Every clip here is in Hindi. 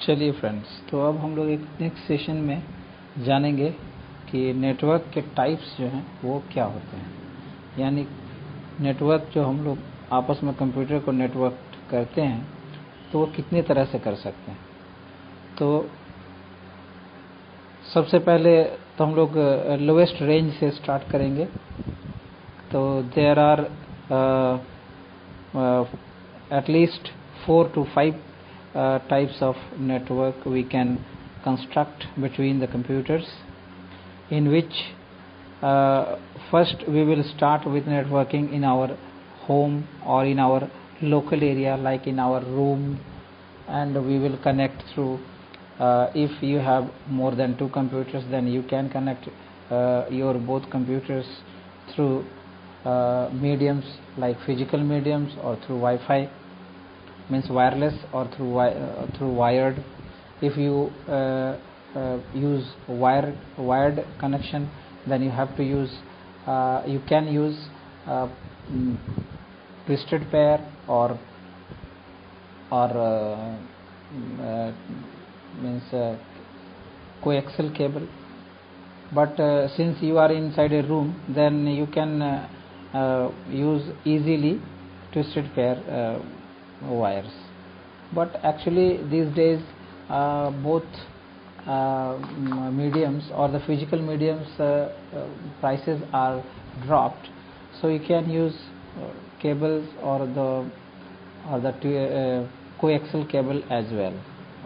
चलिए फ्रेंड्स, तो अब हम लोग एक नेक्स्ट सेशन में जानेंगे कि नेटवर्क के टाइप्स जो हैं वो क्या होते हैं। यानी नेटवर्क जो हम लोग आपस में कंप्यूटर को नेटवर्क करते हैं तो वो कितने तरह से कर सकते हैं। तो सबसे पहले तो हम लोग लोएस्ट रेंज से स्टार्ट करेंगे। तो there are at least 4 to 5 types of network we can construct between the computers, in which first we will start with networking in our home or in our local area, like in our room, and we will connect through if you have more than 2 computers, then you can connect your both computers through mediums like physical mediums or through Wi-Fi, means wireless, or through wired. If you use wired connection, then you have to use you can use twisted pair or means coaxial cable. But since you are inside a room, then you can use easily twisted pair wires. But actually these days both mediums or the physical mediums prices are dropped, so you can use cables or the coaxial cable as well.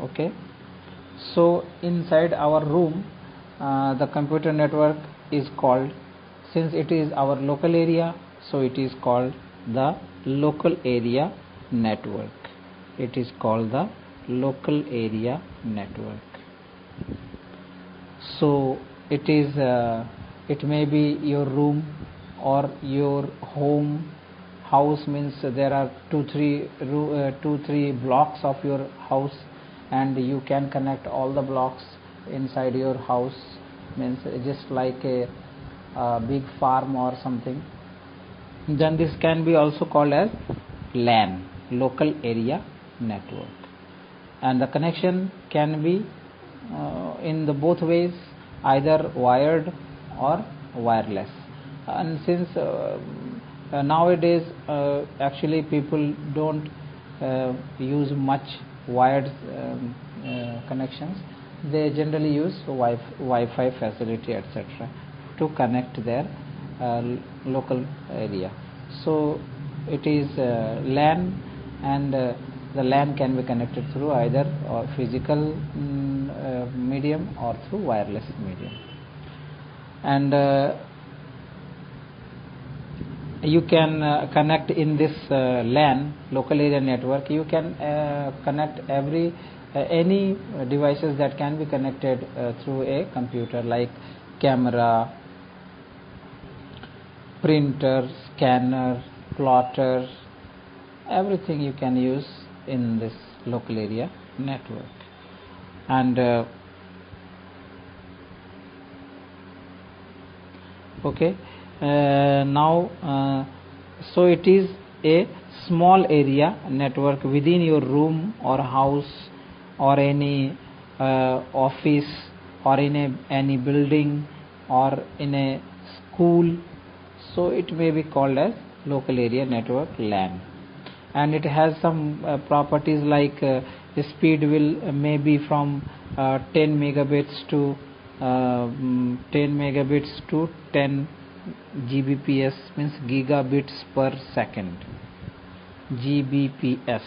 Okay, so inside our room the computer network is called, since it is our local area, so it is called the local area network. It is called the local area network. So it is it may be your room or your home. House means there are 2-3 blocks of your house, and you can connect all the blocks inside your house, means just like a big farm or something. Then this can be also called as LAN, local area network, and the connection can be in the both ways, either wired or wireless. And since nowadays actually people don't use much wired connections, they generally use Wi-Fi facility, etc., to connect their local area. So it is LAN, and the LAN can be connected through either or physical medium or through wireless medium. And you can connect in this LAN, local area network. You can connect any devices that can be connected through a computer, like camera, printer, scanner, plotter, everything you can use in this local area network. And okay, now so it is a small area network within your room or house or any office or in any building or in a school. So it may be called as local area network, LAN, and it has some properties like the speed will maybe from 10 megabits to 10 Gbps, means gigabits per second. Gbps,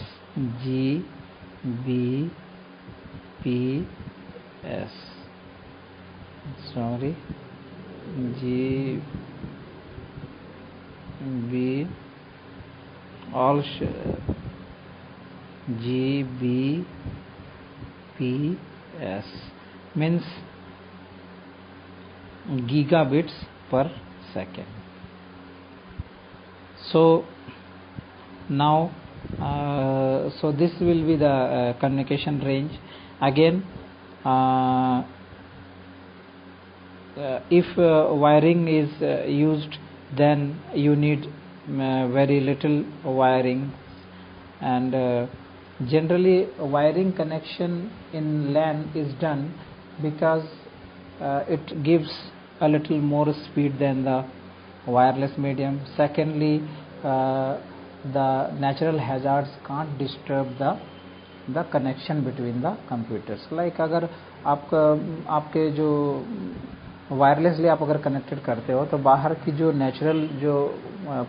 sorry, Gbps means gigabits per second. So now so this will be the communication range. Again, if wiring is used, then you need very little wiring, and Generally, wiring connection in LAN is done because it gives a little more speed than the wireless medium. Secondly, the natural hazards can't disturb the connection between the computers. Like अगर आपके जो वायरलेसली आप अगर कनेक्टेड करते हो तो बाहर की जो नेचुरल जो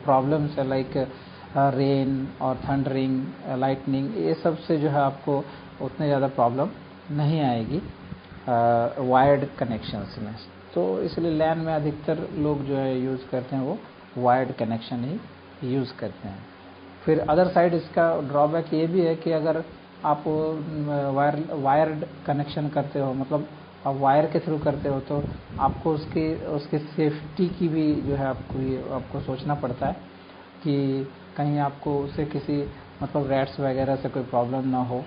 प्रॉब्लम्स है लाइक रेन और थंडरिंग, लाइटनिंग, ये सब से जो है आपको उतने ज़्यादा प्रॉब्लम नहीं आएगी वायर्ड कनेक्शंस में। तो इसलिए लैन में अधिकतर लोग जो है यूज़ करते हैं वो वायर्ड कनेक्शन ही यूज़ करते हैं। फिर अदर साइड इसका ड्रॉबैक ये भी है कि अगर आप वायर्ड कनेक्शन करते हो, मतलब आप वायर के थ्रू करते हो, तो आपको उसकी सेफ्टी की भी जो है आपको सोचना पड़ता है कि कहीं आपको उससे किसी मतलब रैट्स वगैरह से कोई प्रॉब्लम ना हो,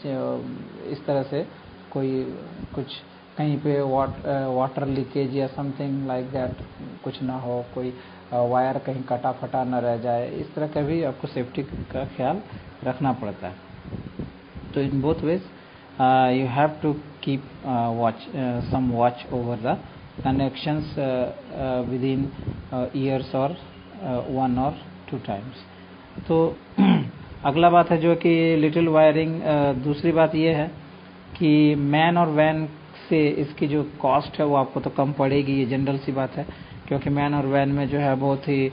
इस तरह से कोई कुछ कहीं पे वाटर लीकेज या समथिंग लाइक दैट कुछ ना हो, कोई वायर कहीं कटा फटा ना रह जाए, इस तरह का भी आपको सेफ्टी का ख्याल रखना पड़ता है। तो in both ways you have to keep some watch over the connections within years or 1 or 2 times. तो अगला बात है जो कि लिटिल वायरिंग। दूसरी बात ये है कि मैन और वैन से इसकी जो कॉस्ट है वो आपको तो कम पड़ेगी, ये जनरल सी बात है, क्योंकि मैन और वैन में जो है बहुत ही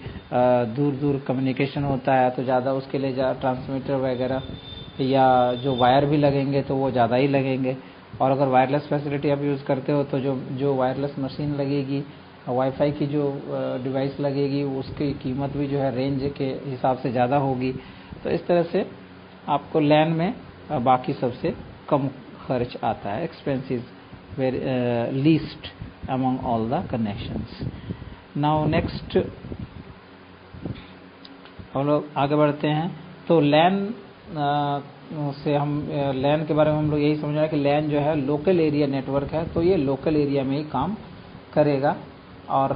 दूर दूर कम्युनिकेशन होता है, तो ज़्यादा उसके लिए ट्रांसमीटर वगैरह या जो वायर भी लगेंगे तो वो ज़्यादा ही लगेंगे। और अगर वायरलेस फैसिलिटी आप यूज़ करते हो तो जो वायरलेस मशीन लगेगी, वाईफाई की जो डिवाइस लगेगी, उसकी कीमत भी जो है रेंज के हिसाब से ज़्यादा होगी। तो इस तरह से आपको लैन में बाकी सबसे कम खर्च आता है, expense is very least among all the connections. Now next हम लोग आगे बढ़ते हैं। तो लैन से हम लैन के बारे में हम लोग यही समझ रहे हैं कि लैन जो है लोकल एरिया नेटवर्क है, तो ये लोकल एरिया में ही काम करेगा। और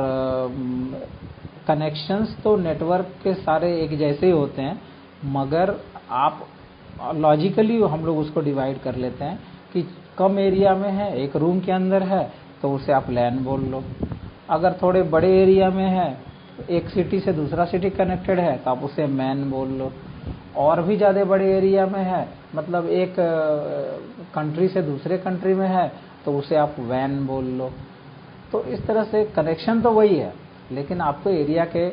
कनेक्शंस तो नेटवर्क के सारे एक जैसे ही होते हैं, मगर आप लॉजिकली हम लोग उसको डिवाइड कर लेते हैं कि कम एरिया में है, एक रूम के अंदर है, तो उसे आप लैन बोल लो। अगर थोड़े बड़े एरिया में है, एक सिटी से दूसरा सिटी कनेक्टेड है, तो आप उसे मैन बोल लो। और भी ज़्यादा बड़े एरिया में है, मतलब एक कंट्री से दूसरे कंट्री में है, तो उसे आप वैन बोल लो। तो इस तरह से कनेक्शन तो वही है, लेकिन आपको एरिया के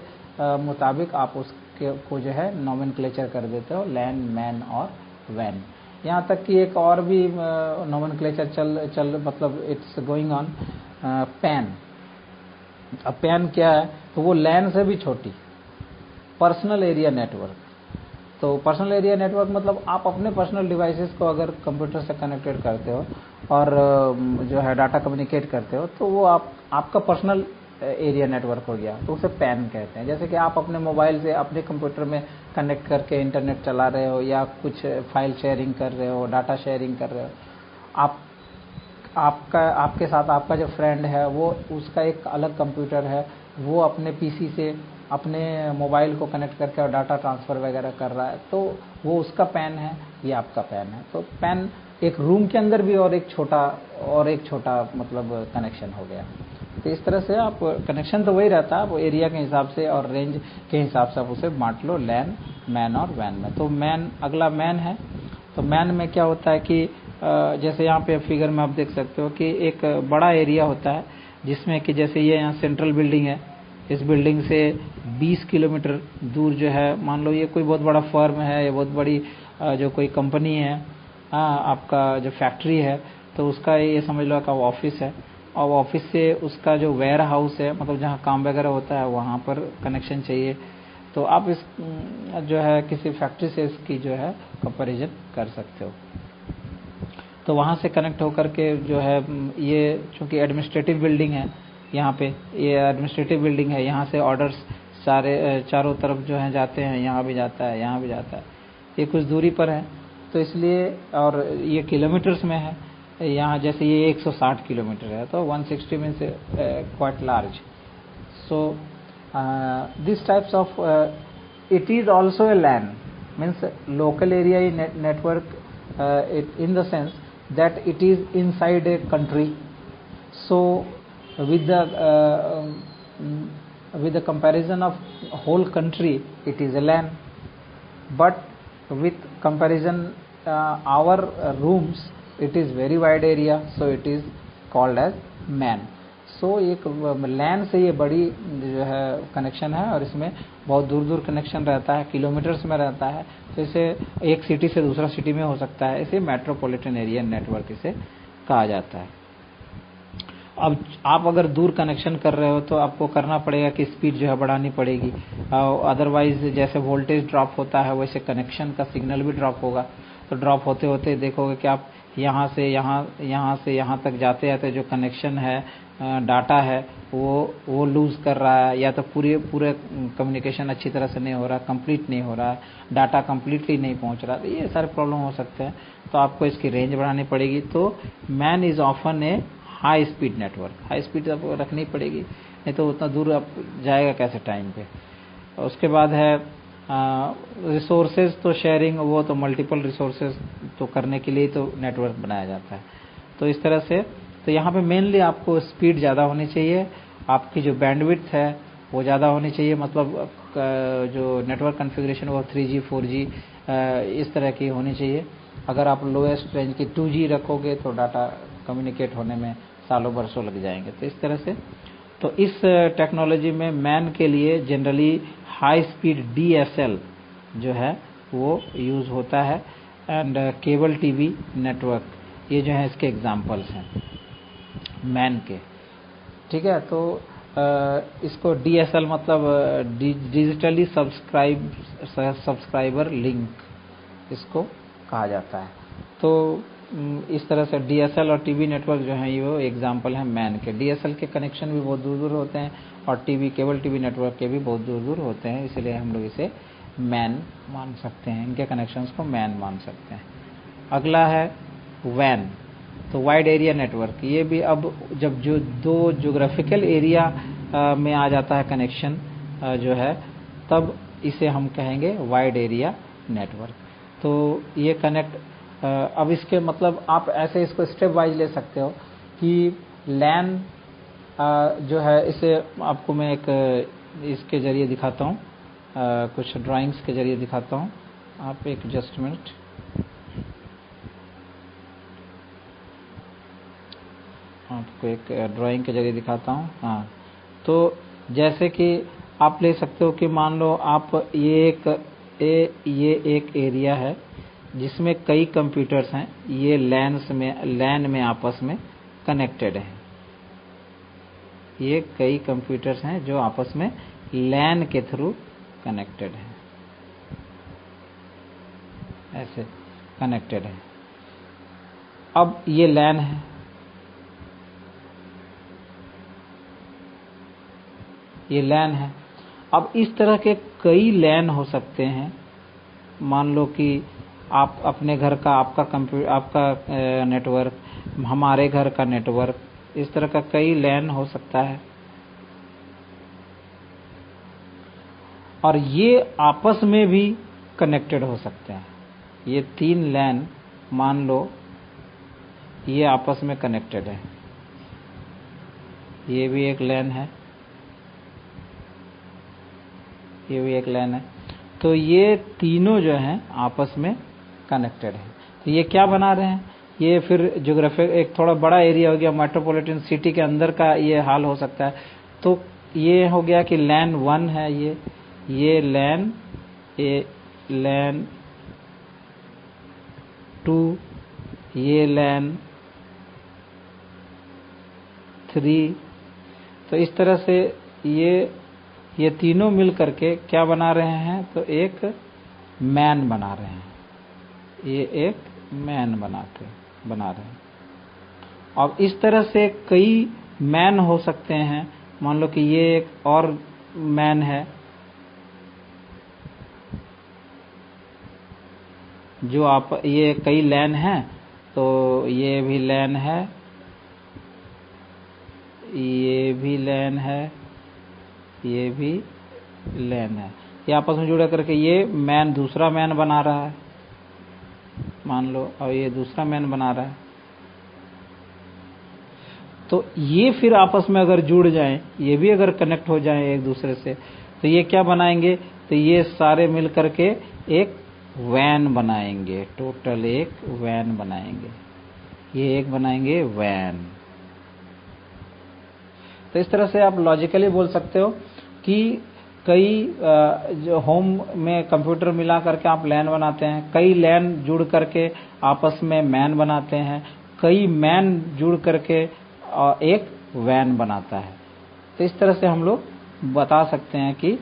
मुताबिक आप उसके को जो है नॉमेनक्लेचर कर देते हो, लैन, मैन और वैन। यहाँ तक कि एक और भी नॉमेनक्लेचर चल मतलब इट्स गोइंग ऑन, पैन। अब पैन क्या है, तो वो लैन से भी छोटी, पर्सनल एरिया नेटवर्क। तो पर्सनल एरिया नेटवर्क मतलब आप अपने पर्सनल डिवाइसेस को अगर कंप्यूटर से कनेक्टेड करते हो और जो है डाटा कम्युनिकेट करते हो, तो वो आपका पर्सनल एरिया नेटवर्क हो गया, तो उसे पैन कहते हैं। जैसे कि आप अपने मोबाइल से अपने कंप्यूटर में कनेक्ट करके इंटरनेट चला रहे हो, या कुछ फाइल शेयरिंग कर रहे हो, डाटा शेयरिंग कर रहे हो। आपके साथ आपका जो फ्रेंड है वो उसका एक अलग कंप्यूटर है, वो अपने पीसी से अपने मोबाइल को कनेक्ट करके और डाटा ट्रांसफ़र वगैरह कर रहा है, तो वो उसका पैन है, ये आपका पैन है। तो पैन एक रूम के अंदर भी और एक छोटा मतलब कनेक्शन हो गया। तो इस तरह से आप कनेक्शन तो वही रहता है, वो एरिया के हिसाब से और रेंज के हिसाब से आप उसे बांट लो लैन, मैन और वैन में। तो मैन, अगला मैन है। तो मैन में क्या होता है कि जैसे यहाँ पे फिगर में आप देख सकते हो कि एक बड़ा एरिया होता है, जिसमें कि जैसे ये यहाँ सेंट्रल बिल्डिंग है, इस बिल्डिंग से 20 किलोमीटर दूर जो है, मान लो ये कोई बहुत बड़ा फर्म है या बहुत बड़ी जो कोई कंपनी है, आपका जो फैक्ट्री है, तो उसका ये समझ लो का ऑफिस है, और ऑफिस से उसका जो वेयर हाउस है, मतलब जहाँ काम वगैरह होता है, वहाँ पर कनेक्शन चाहिए। तो आप इस जो है किसी फैक्ट्री से इसकी जो है कंपैरिजन कर सकते हो। तो वहाँ से कनेक्ट होकर के जो है, ये चूँकि एडमिनिस्ट्रेटिव बिल्डिंग है, यहाँ पे ये एडमिनिस्ट्रेटिव बिल्डिंग है, यहाँ से ऑर्डर्स चारों तरफ जो है जाते हैं, यहाँ भी जाता है, यहाँ भी जाता है। ये कुछ दूरी पर है, तो इसलिए, और ये किलोमीटर्स में है। यहाँ जैसे ये 160 किलोमीटर है, तो 160 means quite large. So this types of it is also a LAN, means local area network in the sense that it is inside a country. So with the comparison of whole country, it is a LAN, but with comparison our rooms, it is very wide area, so it is called as MAN. सो एक लैन से ये बड़ी जो है कनेक्शन है, और इसमें बहुत दूर दूर कनेक्शन रहता है, किलोमीटर्स में रहता है, तो इसे एक सिटी से दूसरा सिटी में हो सकता है, इसे मेट्रोपॉलिटन एरिया नेटवर्क इसे कहा जाता है। अब आप अगर दूर कनेक्शन कर रहे हो तो आपको करना पड़ेगा कि स्पीड जो है बढ़ानी पड़ेगी, अदरवाइज जैसे वोल्टेज ड्रॉप होता है वैसे कनेक्शन का सिग्नल भी ड्रॉप होगा। तो ड्रॉप होते होते देखोगे कि आप यहाँ से यहाँ तक जाते जाते जो कनेक्शन है, डाटा है, वो लूज कर रहा है, या तो पूरे कम्युनिकेशन अच्छी तरह से नहीं हो रहा, कंप्लीट नहीं हो रहा है, डाटा कंप्लीटली नहीं पहुंच रहा, तो ये सारे प्रॉब्लम हो सकते हैं। तो आपको इसकी रेंज बढ़ानी पड़ेगी। तो man is often A high speed network, high speed आपको रखनी पड़ेगी, नहीं तो उतना दूर आप जाएगा कैसे टाइम पे। उसके बाद है रिसोर्सेज तो शेयरिंग, वो तो मल्टीपल रिसोर्सेज तो करने के लिए तो नेटवर्क बनाया जाता है। तो इस तरह से तो यहाँ पे मेनली आपको स्पीड ज़्यादा होनी चाहिए, आपकी जो बैंडविड्थ है वो ज़्यादा होनी चाहिए, मतलब जो नेटवर्क कॉन्फ़िगरेशन वो 3G 4G इस तरह की होनी चाहिए। अगर आप लोएस्ट रेंज की 2G रखोगे तो डाटा कम्युनिकेट होने में सालों बरसों लग जाएंगे। तो इस तरह से तो इस टेक्नोलॉजी में मैन के लिए जनरली हाई स्पीड DSL जो है वो यूज़ होता है, एंड केबल टीवी नेटवर्क, ये जो है इसके एग्जांपल्स हैं मैन के। ठीक है, तो इसको DSL मतलब डिजिटली सब्सक्राइबर लिंक इसको कहा जाता है। तो इस तरह से DSL और टीवी नेटवर्क जो है ये वो एग्जाम्पल है मैन के। DSL के कनेक्शन भी बहुत दूर दूर होते हैं, और केबल टीवी नेटवर्क के भी बहुत दूर दूर होते हैं, इसलिए हम लोग इसे मैन मान सकते हैं, इनके कनेक्शंस को मैन मान सकते हैं। अगला है वैन, तो वाइड एरिया नेटवर्क। ये भी अब जब जो दो ज्योग्राफिकल एरिया में आ जाता है कनेक्शन जो है, तब इसे हम कहेंगे वाइड एरिया नेटवर्क। तो ये कनेक्ट अब इसके मतलब आप ऐसे इसको स्टेप वाइज ले सकते हो कि लैन जो है, इसे आपको मैं एक इसके जरिए दिखाता हूँ, कुछ ड्राइंग्स के जरिए दिखाता हूँ। आप एक जस्ट मिनट, आपको एक ड्राइंग के जरिए दिखाता हूँ। हाँ, तो जैसे कि आप ले सकते हो कि मान लो आप ये एक एरिया है जिसमें कई कंप्यूटर्स हैं, ये लैन में आपस में कनेक्टेड हैं। ये कई कंप्यूटर्स हैं जो आपस में लैन के थ्रू कनेक्टेड हैं, ऐसे कनेक्टेड है। अब ये लैन है, ये लैन है। अब इस तरह के कई लैन हो सकते हैं। मान लो कि आप अपने घर का आपका नेटवर्क, हमारे घर का नेटवर्क, इस तरह का कई लैन हो सकता है, और ये आपस में भी कनेक्टेड हो सकते हैं। ये 3 लैन मान लो ये आपस में कनेक्टेड है, ये भी एक लैन है, ये भी एक लैन है। तो ये तीनों जो हैं आपस में कनेक्टेड है। तो ये क्या बना रहे हैं, ये फिर ज्योग्राफिक एक थोड़ा बड़ा एरिया हो गया, मेट्रोपॉलिटन सिटी के अंदर का ये हाल हो सकता है। तो ये हो गया कि लैन 1 है, ये लैन 2, ये लैन 3। तो इस तरह से ये तीनों मिल करके क्या बना रहे हैं, तो एक मैन बना रहे हैं, ये एक मैन बना रहे हैं। अब इस तरह से कई मैन हो सकते हैं। मान लो कि ये एक और मैन है जो ये कई लैन हैं, तो ये भी लैन है, ये भी लैन है, ये भी लैन है। ये आपस में जुड़ा करके ये मैन दूसरा मैन बना रहा है, मान लो, और ये दूसरा मैन बना रहा है। तो ये फिर आपस में अगर जुड़ जाएं, ये भी अगर कनेक्ट हो जाएं एक दूसरे से, तो ये क्या बनाएंगे, तो ये सारे मिल करके एक वैन बनाएंगे, टोटल एक वैन बनाएंगे, ये एक बनाएंगे वैन। तो इस तरह से आप लॉजिकली बोल सकते हो कि कई जो होम में कंप्यूटर मिला करके आप लैन बनाते हैं, कई लैन जुड़ करके आपस में मैन बनाते हैं, कई मैन जुड़ करके एक वैन बनाता है। तो इस तरह से हम लोग बता सकते हैं कि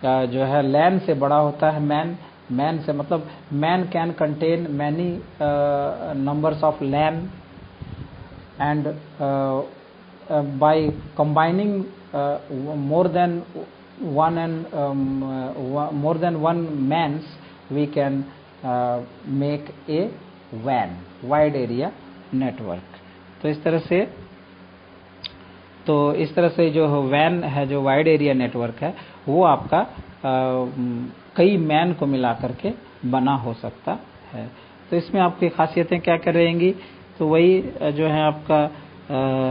जो है लैन से बड़ा होता है मैन। मैन से मतलब MAN can contain many numbers of LAN, and by combining more than one mans we can make a WAN, wide area network। तो इस तरह से जो WAN है, जो वाइड एरिया नेटवर्क है, वो आपका कई मैन को मिला करके बना हो सकता है। तो इसमें आपकी खासियतें क्या क्या रहेंगी, तो वही जो है आपका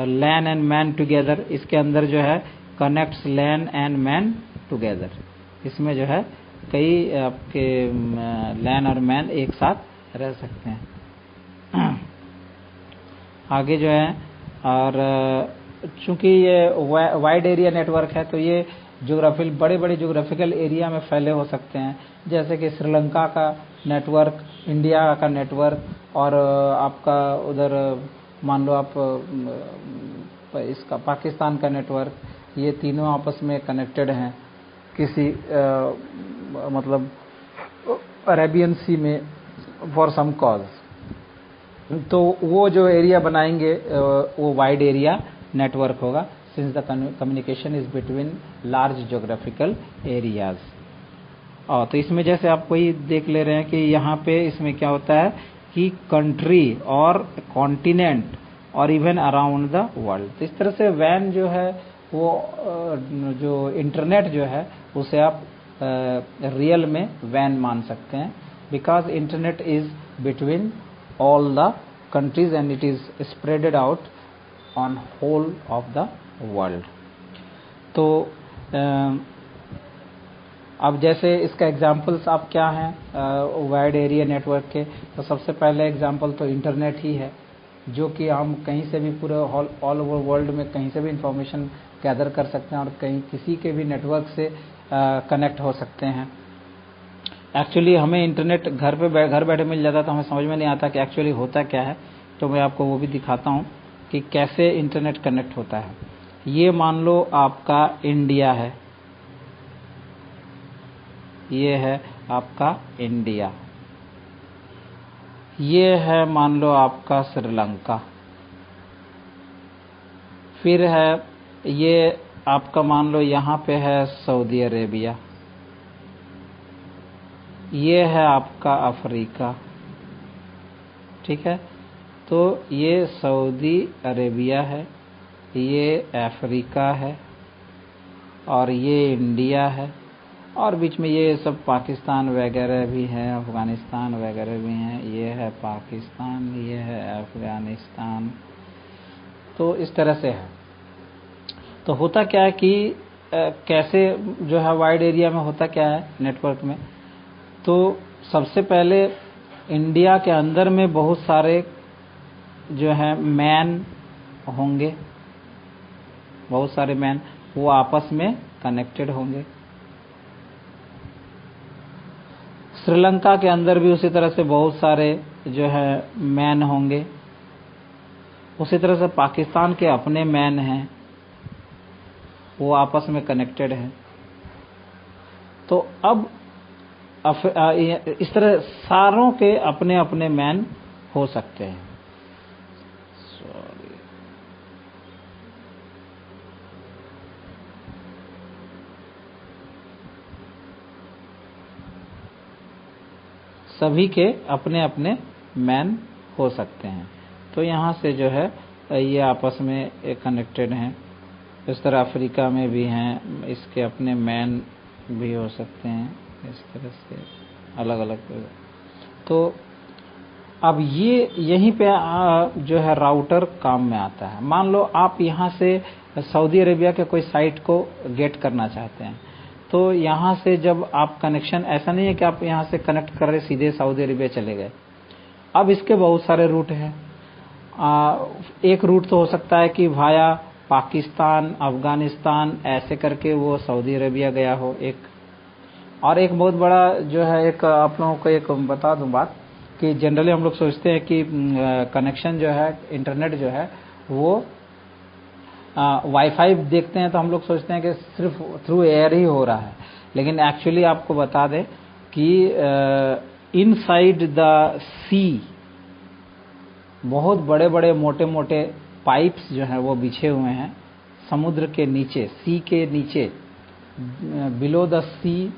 लैन एंड मैन टुगेदर, इसके अंदर जो है connects LAN and MAN together, इसमें जो है कई आपके लैन और मैन एक साथ रह सकते हैं। आगे जो है, और चूंकि ये वाइड एरिया नेटवर्क है, तो ये ज्योग्राफिकल बड़े बड़े ज्योग्राफिकल एरिया में फैले हो सकते हैं, जैसे कि श्रीलंका का नेटवर्क, इंडिया का नेटवर्क, और आपका उधर मान लो आप इसका पाकिस्तान का नेटवर्क, ये तीनों आपस में कनेक्टेड हैं किसी मतलब अरेबियन सी में फॉर सम कॉज। तो वो जो एरिया बनाएंगे वो वाइड एरिया नेटवर्क होगा, since the communication is between large geographical areas. और तो इसमें जैसे आप कोई देख ले रहे हैं कि यहाँ पे इसमें क्या होता है कि कंट्री और कॉन्टिनेंट और इवन अराउंड द वर्ल्ड। तो इस तरह से वैन जो है वो जो इंटरनेट जो है उसे आप रियल में वैन मान सकते हैं, because internet is between all the countries and it is spreaded out on whole of the world. तो अब जैसे इसका एग्जांपल्स आप क्या हैं वाइड एरिया नेटवर्क के, तो सबसे पहले एग्जांपल तो इंटरनेट ही है, जो कि हम कहीं से भी पूरे ऑल ओवर वर्ल्ड में कहीं से भी इंफॉर्मेशन गैदर कर सकते हैं और कहीं किसी के भी नेटवर्क से कनेक्ट हो सकते हैं। एक्चुअली हमें इंटरनेट घर बैठे मिल जाता, तो हमें समझ में नहीं आता कि एक्चुअली होता क्या है। तो मैं आपको वो भी दिखाता हूँ कि कैसे इंटरनेट कनेक्ट होता है। ये मान लो आपका इंडिया है, ये है आपका इंडिया, ये है मान लो आपका श्रीलंका, फिर है ये आपका मान लो यहाँ पे है सऊदी अरेबिया, ये है आपका अफ्रीका, ठीक है। तो ये सऊदी अरेबिया है, ये अफ्रीका है, और ये इंडिया है, और बीच में ये सब पाकिस्तान वगैरह भी है, अफगानिस्तान वगैरह भी हैं। ये है पाकिस्तान, ये है अफगानिस्तान। तो इस तरह से है। तो होता क्या है कि कैसे जो है वाइड एरिया में होता क्या है नेटवर्क में, तो सबसे पहले इंडिया के अंदर में बहुत सारे जो है मैन होंगे, बहुत सारे मैन, वो आपस में कनेक्टेड होंगे। श्रीलंका के अंदर भी उसी तरह से बहुत सारे जो है मैन होंगे। उसी तरह से पाकिस्तान के अपने मैन हैं, वो आपस में कनेक्टेड हैं। तो अब इस तरह सारों के अपने अपने मैन हो सकते हैं। सभी के अपने अपने मैन हो सकते हैं। तो यहाँ से जो है ये आपस में कनेक्टेड हैं। इस तरह अफ्रीका में भी हैं, इसके अपने मैन भी हो सकते हैं, इस तरह से अलग अलग। तो अब ये यहीं पे जो है राउटर काम में आता है। मान लो आप यहाँ से सऊदी अरेबिया के कोई साइट को गेट करना चाहते हैं, तो यहाँ से जब आप कनेक्शन, ऐसा नहीं है कि आप यहाँ से कनेक्ट कर रहे सीधे सऊदी अरेबिया चले गए। अब इसके बहुत सारे रूट हैं। एक रूट तो हो सकता है कि भाया पाकिस्तान, अफगानिस्तान ऐसे करके वो सऊदी अरेबिया गया हो एक। और एक बहुत बड़ा जो है, एक आप लोगों को एक बता दूं बात, कि जनरली हम लोग सोचते हैं कि कनेक्शन जो है, इंटरनेट जो है वो वाईफाई देखते हैं तो हम लोग सोचते हैं कि सिर्फ थ्रू एयर ही हो रहा है, लेकिन एक्चुअली आपको बता दें कि इनसाइड द सी बहुत बड़े बड़े मोटे मोटे पाइप्स जो हैं वो बिछे हुए हैं समुद्र के नीचे, सी के नीचे, बिलो द सी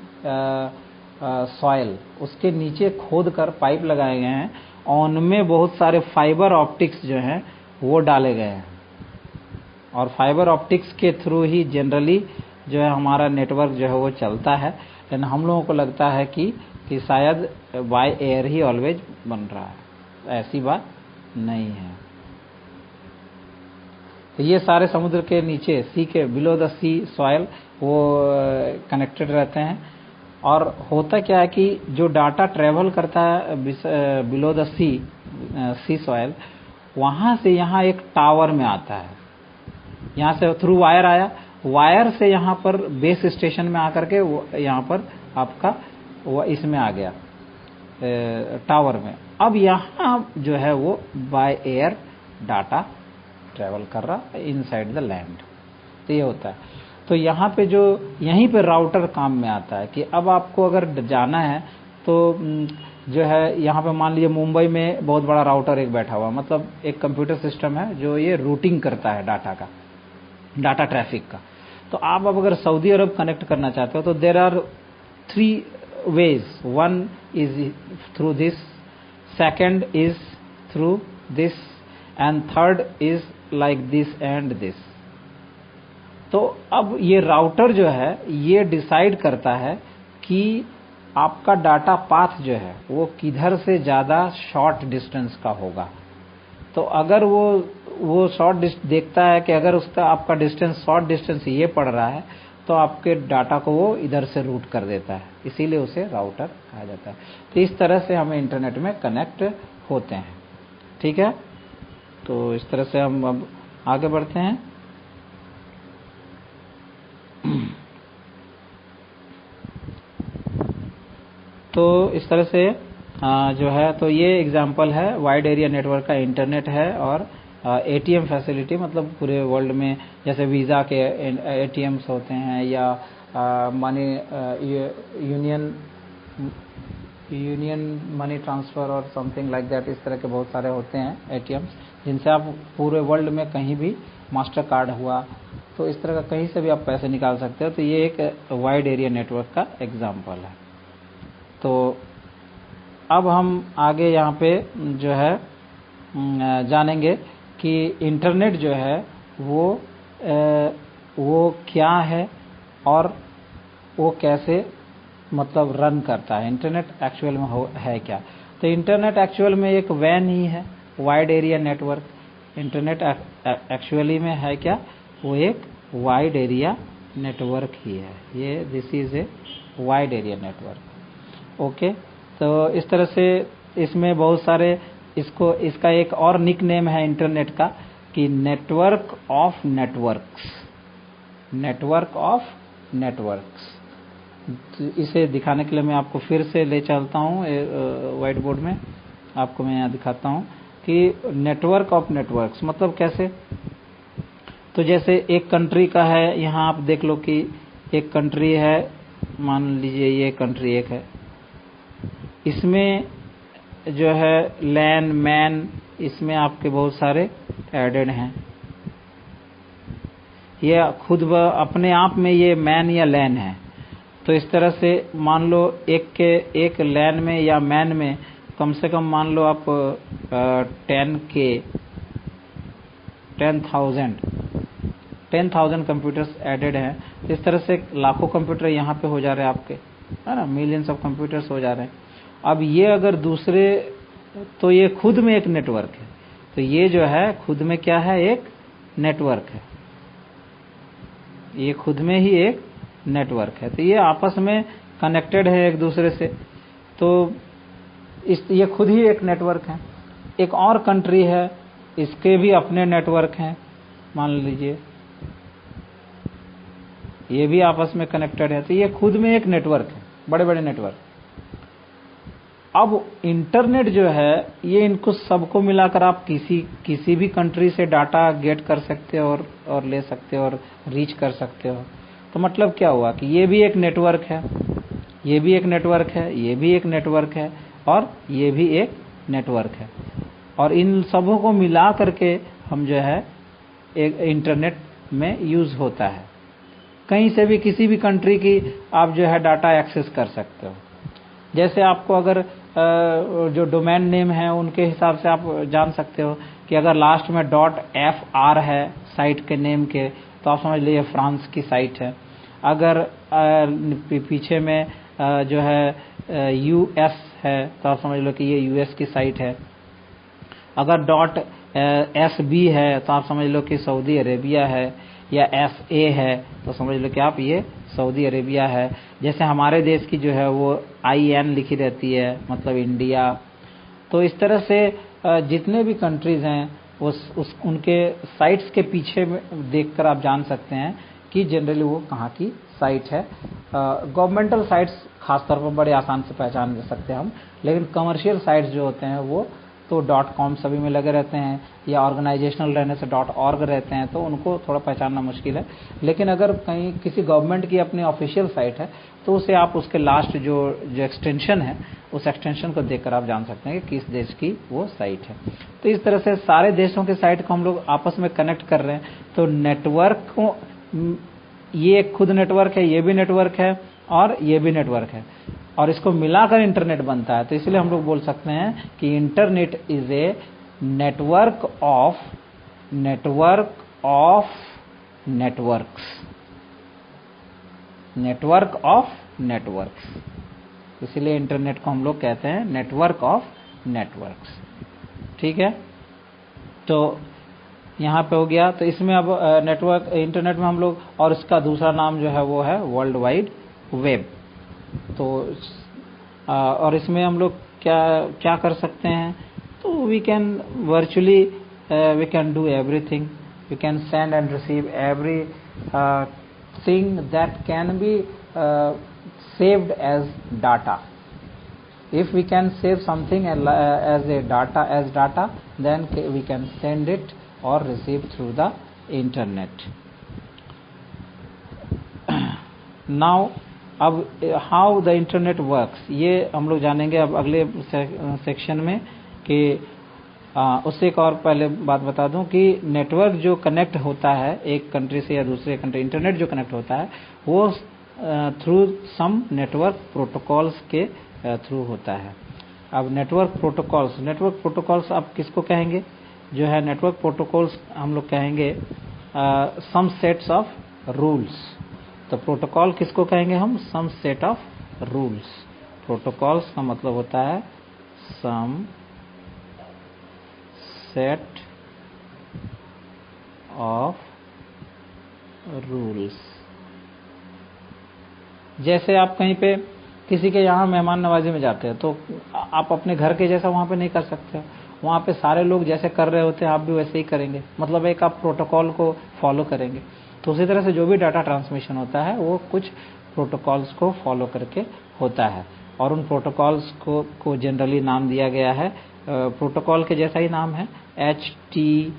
सॉइल, उसके नीचे खोद कर पाइप लगाए गए हैं और उनमें बहुत सारे फाइबर ऑप्टिक्स जो हैं वो डाले गए हैं। और फाइबर ऑप्टिक्स के थ्रू ही जनरली जो है हमारा नेटवर्क जो है वो चलता है, लेकिन हम लोगों को लगता है कि शायद बाय एयर ही ऑलवेज बन रहा है। ऐसी बात नहीं है। तो ये सारे समुद्र के नीचे, सी के बिलो द सी सॉइल, वो कनेक्टेड रहते हैं। और होता क्या है कि जो डाटा ट्रेवल करता है बिलो द सी सॉइल, वहां से यहाँ एक टावर में आता है। यहाँ से थ्रू वायर आया, वायर से यहाँ पर बेस स्टेशन में आकर के यहाँ पर आपका वो इसमें आ गया टावर में। अब यहाँ जो है वो बाय एयर डाटा ट्रेवल कर रहा इनसाइड द लैंड। तो ये होता है। तो यहाँ पे जो यहीं पे राउटर काम में आता है कि अब आपको अगर जाना है तो जो है यहाँ पे मान लीजिए मुंबई में बहुत बड़ा राउटर एक बैठा हुआ, मतलब एक कंप्यूटर सिस्टम है जो ये रूटिंग करता है डाटा का, डाटा ट्रैफिक का। तो आप अब अगर सऊदी अरब कनेक्ट करना चाहते हो तो there are 3 ways. One is through this, second is through this, and third is like this and this. तो अब ये राउटर जो है ये डिसाइड करता है कि आपका डाटा पाथ जो है वो किधर से ज्यादा शॉर्ट डिस्टेंस का होगा। तो अगर वो शॉर्ट देखता है कि अगर उसका आपका डिस्टेंस शॉर्ट डिस्टेंस ये पड़ रहा है तो आपके डाटा को वो इधर से रूट कर देता है, इसीलिए उसे राउटर कहा जाता है। तो इस तरह से हमें इंटरनेट में कनेक्ट होते हैं। ठीक है, तो इस तरह से हम अब आगे बढ़ते हैं। तो इस तरह से जो है, तो ये एग्जांपल है वाइड एरिया नेटवर्क का इंटरनेट है। और एटीएम फैसिलिटी, मतलब पूरे वर्ल्ड में जैसे वीज़ा के एटीएम्स होते हैं या मनी यूनियन मनी ट्रांसफ़र और समथिंग लाइक दैट, इस तरह के बहुत सारे होते हैं एटीएम्स जिनसे आप पूरे वर्ल्ड में कहीं भी, मास्टर कार्ड हुआ, तो इस तरह का कहीं से भी आप पैसे निकाल सकते हो। तो ये एक वाइड एरिया नेटवर्क का एग्जाम्पल है। तो अब हम आगे यहाँ पे जो है जानेंगे कि इंटरनेट जो है वो क्या है और वो कैसे मतलब रन करता है। इंटरनेट एक्चुअल में है क्या? तो इंटरनेट एक्चुअल में एक वैन ही है, wide area network. Internet actually में है क्या? वो एक वाइड एरिया नेटवर्क ही है। ये this is a wide area network. Okay, तो इस तरह से इसमें बहुत सारे इसका एक और निक नेम है इंटरनेट का कि network of networks, network of networks. तो इसे दिखाने के लिए मैं आपको फिर से ले चलता हूँ व्हाइट बोर्ड में, आपको मैं यहाँ दिखाता हूँ कि नेटवर्क ऑफ नेटवर्क्स मतलब कैसे। तो जैसे एक कंट्री का है, यहाँ आप देख लो कि एक कंट्री है, मान लीजिए ये कंट्री एक है, इसमें जो है लैन मैन, इसमें आपके बहुत सारे एडेड हैं। ये खुद अपने आप में ये मैन या लैन है। तो इस तरह से मान लो एक लैन में या मैन में कम से कम मान लो आप 10,000 10,000 कंप्यूटर्स एडेड हैं, तो इस तरह से लाखों कंप्यूटर यहाँ पे हो जा रहे हैं आपके, है ना, मिलियंस ऑफ कंप्यूटर्स हो जा रहे हैं। अब ये अगर दूसरे, तो ये खुद में एक नेटवर्क है, तो ये जो है खुद में क्या है, एक नेटवर्क है, ये खुद में ही एक नेटवर्क है। तो ये आपस में कनेक्टेड है एक दूसरे से, तो ये खुद ही एक नेटवर्क है। एक और कंट्री है, इसके भी अपने नेटवर्क हैं, मान लीजिए ये भी आपस में कनेक्टेड है, तो ये खुद में एक नेटवर्क है, बड़े बड़े नेटवर्क। अब इंटरनेट जो है ये इनको सबको मिलाकर आप किसी भी कंट्री से डाटा गेट कर सकते हो और ले सकते हो और रीच कर सकते हो। तो मतलब क्या हुआ कि ये भी एक नेटवर्क है, ये भी एक नेटवर्क है, ये भी एक नेटवर्क है, और ये भी एक नेटवर्क है, और इन सबों को मिला करके हम जो है एक इंटरनेट में यूज होता है। कहीं से भी किसी भी कंट्री की आप जो है डाटा एक्सेस कर सकते हो। जैसे आपको अगर जो डोमेन नेम है उनके हिसाब से आप जान सकते हो कि अगर लास्ट में .fr है साइट के नेम के, तो आप समझ लीजिए फ्रांस की साइट है। अगर पीछे में जो है US है, तो आप समझ लो कि ये US की साइट है। अगर .SB है तो आप समझ लो कि सऊदी अरेबिया है, या SA है तो समझ लो कि आप ये सऊदी अरेबिया है। जैसे हमारे देश की जो है वो IN लिखी रहती है, मतलब इंडिया। तो इस तरह से जितने भी कंट्रीज हैं उनके साइट्स के पीछे देखकर आप जान सकते हैं कि जनरली वो कहाँ की साइट है। गवर्नमेंटल साइट्स खासतौर पर बड़े आसान से पहचान सकते हैं हम, लेकिन कमर्शियल साइट्स जो होते हैं वो तो .com सभी में लगे रहते हैं, या ऑर्गेनाइजेशनल रहने से .org रहते हैं, तो उनको थोड़ा पहचानना मुश्किल है। लेकिन अगर कहीं किसी गवर्नमेंट की अपनी ऑफिशियल साइट है तो उसे आप उसके लास्ट जो एक्सटेंशन है उस एक्सटेंशन को देखकर आप जान सकते हैं कि किस देश की वो साइट है। तो इस तरह से सारे देशों के साइट को हम लोग आपस में कनेक्ट कर रहे हैं। तो नेटवर्क को, ये खुद नेटवर्क है, ये भी नेटवर्क है, और ये भी नेटवर्क है, और इसको मिलाकर इंटरनेट बनता है। तो इसलिए हम लोग बोल सकते हैं कि internet is a network of networks, network of networks. इसलिए इंटरनेट को हम लोग कहते हैं नेटवर्क ऑफ नेटवर्क्स। ठीक है, तो यहाँ पे हो गया। तो इसमें अब नेटवर्क, इंटरनेट में हम लोग, और इसका दूसरा नाम जो है वो है वर्ल्ड वाइड वेब। तो और इसमें हम लोग क्या कर सकते हैं, तो we can virtually we can do everything, we can send and receive every thing that can be saved as data. If we can save something as data, then we can send it or receive through the internet. Now, अब how the internet works, ये हम लोग जानेंगे अब अगले सेक्शन में। कि उससे एक और पहले बात बता दूं कि नेटवर्क जो कनेक्ट होता है एक कंट्री से या दूसरे कंट्री, इंटरनेट जो कनेक्ट होता है वो थ्रू सम नेटवर्क प्रोटोकॉल्स के थ्रू होता है। अब नेटवर्क प्रोटोकॉल्स आप किसको कहेंगे, जो है नेटवर्क प्रोटोकॉल्स हम लोग कहेंगे सम सेट्स ऑफ रूल्स। तो प्रोटोकॉल किसको कहेंगे हम, some set of rules. Protocols का मतलब होता है सम सेट ऑफ रूल्स। जैसे आप कहीं पे किसी के यहाँ मेहमान नवाजी में जाते हैं तो आप अपने घर के जैसा वहाँ पे नहीं कर सकते हो, वहाँ पे सारे लोग जैसे कर रहे होते हैं आप भी वैसे ही करेंगे, मतलब एक आप प्रोटोकॉल को फॉलो करेंगे। तो उसी तरह से जो भी डाटा ट्रांसमिशन होता है वो कुछ प्रोटोकॉल्स को फॉलो करके होता है, और उन प्रोटोकॉल्स को जनरली नाम दिया गया है, प्रोटोकॉल के जैसा ही नाम है, HTTP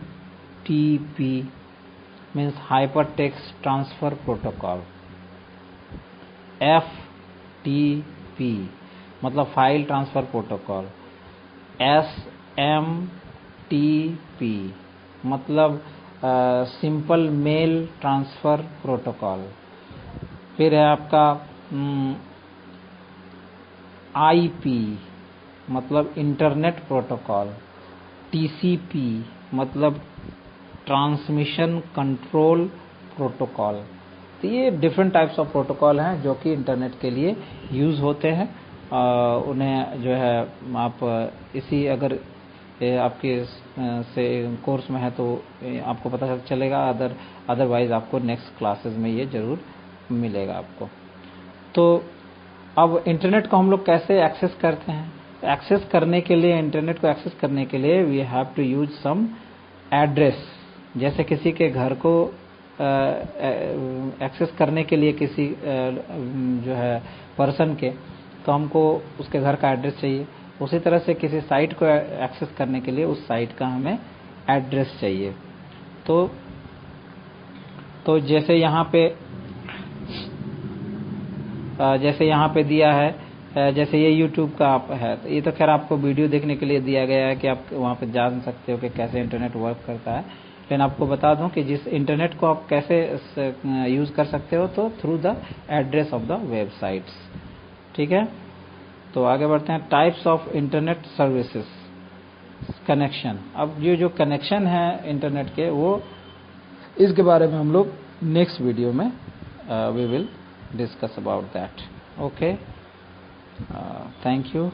means hyper text transfer protocol, FTP मतलब फाइल ट्रांसफर प्रोटोकॉल, SMTP मतलब सिंपल मेल ट्रांसफर प्रोटोकॉल। फिर है आपका IP मतलब इंटरनेट प्रोटोकॉल, TCP मतलब ट्रांसमिशन कंट्रोल प्रोटोकॉल। तो ये डिफरेंट टाइप्स ऑफ प्रोटोकॉल हैं जो कि इंटरनेट के लिए यूज़ होते हैं। उन्हें जो है आप इसी अगर आपके से कोर्स में है तो आपको पता चलेगा, अदरवाइज आपको नेक्स्ट क्लासेस में ये जरूर मिलेगा आपको। तो अब इंटरनेट को हम लोग कैसे एक्सेस करते हैं? एक्सेस करने के लिए, इंटरनेट को एक्सेस करने के लिए we have to use some address. जैसे किसी के घर को एक्सेस करने के लिए किसी जो है पर्सन के, तो हमको उसके घर का एड्रेस चाहिए। उसी तरह से किसी साइट को एक्सेस करने के लिए उस साइट का हमें एड्रेस चाहिए। तो जैसे यहाँ पे दिया है, जैसे ये YouTube का आप है, तो ये तो खैर आपको वीडियो देखने के लिए दिया गया है कि आप वहाँ पे जान सकते हो कि कैसे इंटरनेट वर्क करता है। लेकिन आपको बता दूं कि जिस इंटरनेट को आप कैसे यूज़ कर सकते हो, तो through the address of the websites. ठीक है, तो आगे बढ़ते हैं। Types of internet services connection. अब ये जो कनेक्शन है इंटरनेट के, वो इसके बारे में हम लोग नेक्स्ट वीडियो में we will discuss about that. Okay, thank you.